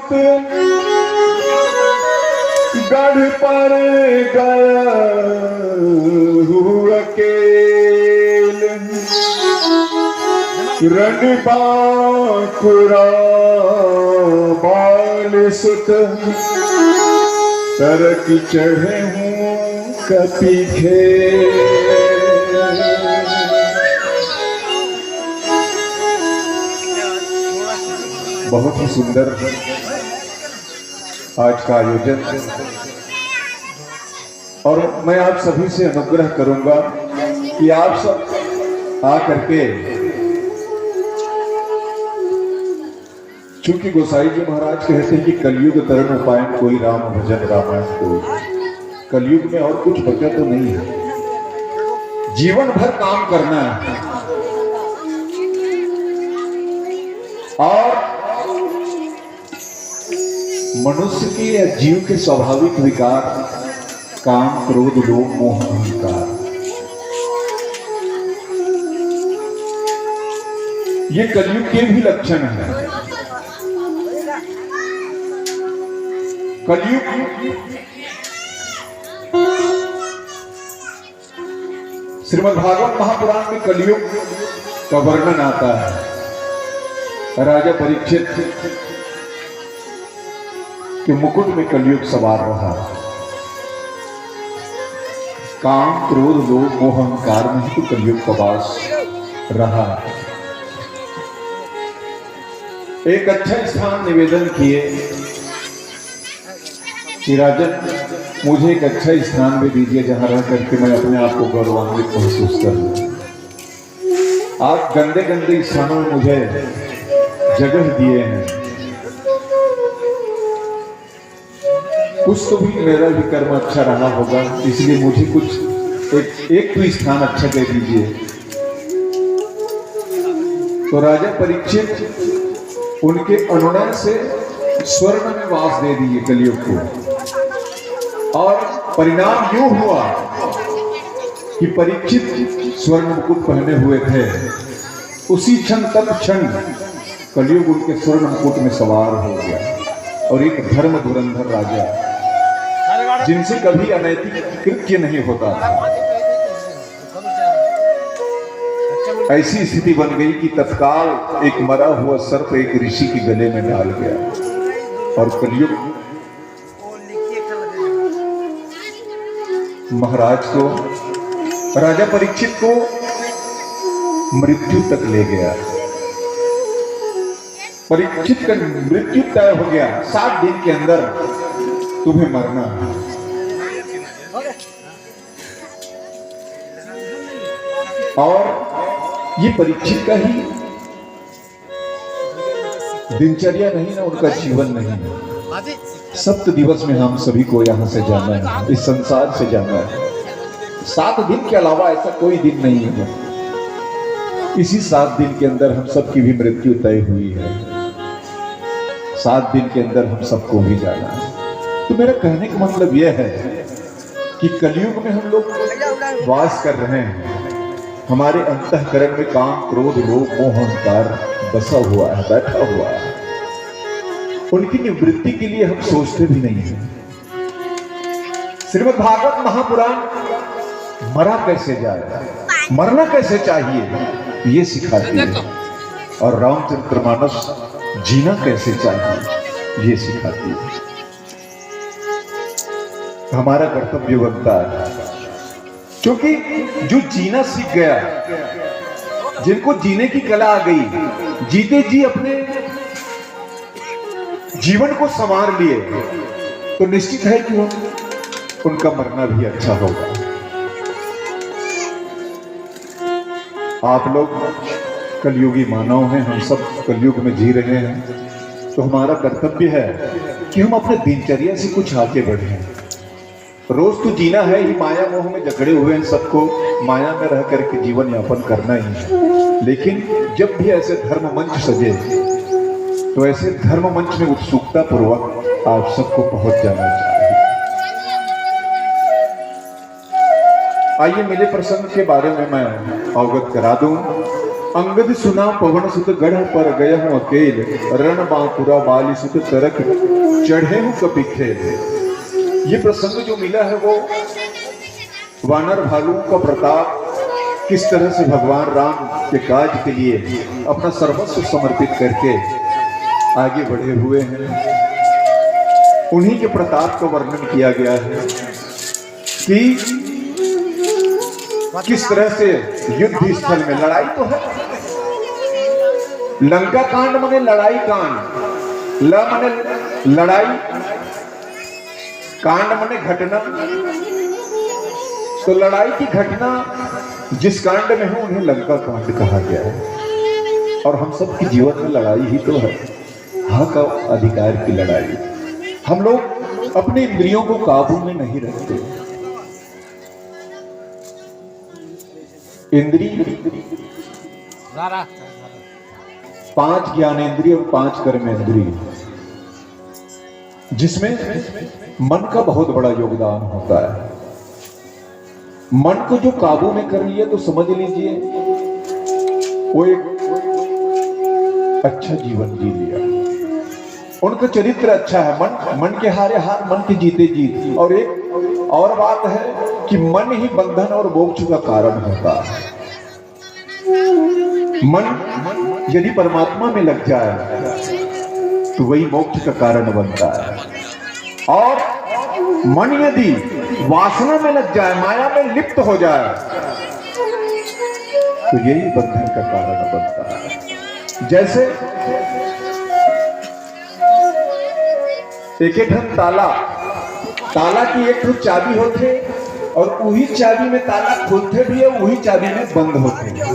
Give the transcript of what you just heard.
सुत गढ़ पर गया अकेल रण बांकुरा बाल सुत तरक चढ़े हूँ कपि खेल। बहुत ही सुंदर आज का आयोजन, और मैं आप सभी से अनुग्रह करूंगा कि आप सब आ करके, चूंकि गोसाई जी महाराज कहते हैं कि कलयुग तरण उपायन कोई राम भजन रामायण कोई, कलयुग में और कुछ बचा तो नहीं है, जीवन भर काम करना है। और मनुष्य के या जीव के स्वाभाविक विकार काम क्रोध लोभ मोह अहंकार, ये कलयुग के भी लक्षण है। कलयुग श्रीमद्भागवत महापुराण में कलयुग का वर्णन आता है। राजा परीक्षित के मुकुट में कलयुग सवार रहा। काम क्रोध लोभ मोह अहंकार में ही तो कलयुग का वास रहा। एक अच्छा स्थान निवेदन किए कि राजन मुझे एक अच्छा स्थान भी दीजिए जहां रह करके मैं अपने आप को गौरवान्वित महसूस करूं। आप गंदे गंदे स्थानों में मुझे जगह दिए हैं, कुछ तो भी मेरा भी कर्म अच्छा रहा होगा, इसलिए मुझे कुछ एक तो स्थान अच्छा दे दीजिए। तो राजा परीक्षित उनके अनुनय से स्वर्ण में वास दे दिए कलयुग को, और परिणाम यूं हुआ कि परीक्षित स्वर्ण मुकुट पहने हुए थे, उसी क्षण तत्क्षण कलयुग उनके स्वर्ण मुकुट में सवार हो गया। और एक धर्म धुरंधर राजा जिनसे कभी अनैतिक कृत्य नहीं होता था, ऐसी स्थिति बन गई कि तत्काल एक मरा हुआ सर्प एक ऋषि के गले में डाल गया। और कलयुग महाराज को, राजा परीक्षित को मृत्यु तक ले गया। परीक्षित का मृत्यु तय हो गया, 7 दिन के अंदर तुम्हें मरना है। और ये परीक्षित का ही दिनचर्या नहीं ना, उनका जीवन नहीं है। 7 दिवस में हम सभी को यहाँ से जाना है, इस संसार से जाना है। 7 दिन के अलावा ऐसा कोई दिन नहीं है। इसी 7 दिन के अंदर हम सबकी भी मृत्यु तय हुई है। 7 दिन के अंदर हम सबको भी जाना है। तो मेरा कहने का मतलब यह है कि कलयुग में हम लोग वास कर रहे हैं, हमारे अंतःकरण में काम क्रोध लोभ मोह अहंकार बसा हुआ है, बैठा हुआ है। उनकी निवृत्ति के लिए हम सोचते भी नहीं हैं। श्रीमद्भागवत महापुराण मरा कैसे जाए, मरना कैसे चाहिए, ये सिखाती है। और रामचरितमानस जीना कैसे चाहिए, ये सिखाती है। हमारा कर्तव्य बनता है, क्योंकि जो जीना सीख गया, जिनको जीने की कला आ गई, जीते जी अपने जीवन को संवार लिए, तो निश्चित है कि उनका मरना भी अच्छा होगा। आप लोग कलयुगी मानव हैं, हम सब कलयुग में जी रहे हैं, तो हमारा कर्तव्य है कि हम अपने दिनचर्या से कुछ आगे बढ़ें। रोज तो जीना है ही, माया मोह में जकड़े हुए हैं, सबको माया में रह करके जीवन यापन करना ही है। लेकिन जब भी ऐसे धर्म मंच सजे, तो ऐसे धर्म मंच में उत्सुकता पूर्वक आप सबको पहुंच जाना चाहिए। आइए मेरे प्रसंग के बारे में मैं अवगत करा दूं, अंगद सुना पवन सुत गढ़ पर गया हूं अकेल, रण बांकुरा बाली सुत तरक चढ़े हूं कपि खेल। ये प्रसंग जो मिला है वो वानर भालुओं का प्रताप किस तरह से भगवान राम के काज के लिए अपना सर्वस्व समर्पित करके आगे बढ़े हुए हैं, उन्हीं के प्रताप का वर्णन किया गया है कि किस तरह से युद्ध स्थल में लड़ाई तो है। लंका कांड माने लड़ाई कांड, ल माने लड़ाई, कांड माने घटना। तो लड़ाई की घटना जिस कांड में है उन्हें लंका कांड कहा गया है। और हम सब के जीवन में लड़ाई ही तो है, हक और अधिकार की लड़ाई। हम लोग अपने इंद्रियों को काबू में नहीं रखते। इंद्रिय 5 ज्ञानेंद्रिय और 5 कर्मेंद्रिय, जिसमें मन का बहुत बड़ा योगदान होता है। मन को जो काबू में कर लिया तो समझ लीजिए वो एक अच्छा जीवन जी लिया, उनका चरित्र अच्छा है। मन के हारे हार, मन के जीते जीत। और एक और बात है कि मन ही बंधन और मोक्ष का कारण होता है। मन यदि परमात्मा में लग जाए तो वही मोक्ष का कारण बनता है। और मन यदि वासना में लग जाए, माया में लिप्त हो जाए, तो यही बंधन का कारण बनता है। जैसे एक ताला की एक चाबी होते और वही चाबी में ताला खुलते भी है, वही चाबी में बंद होते हैं।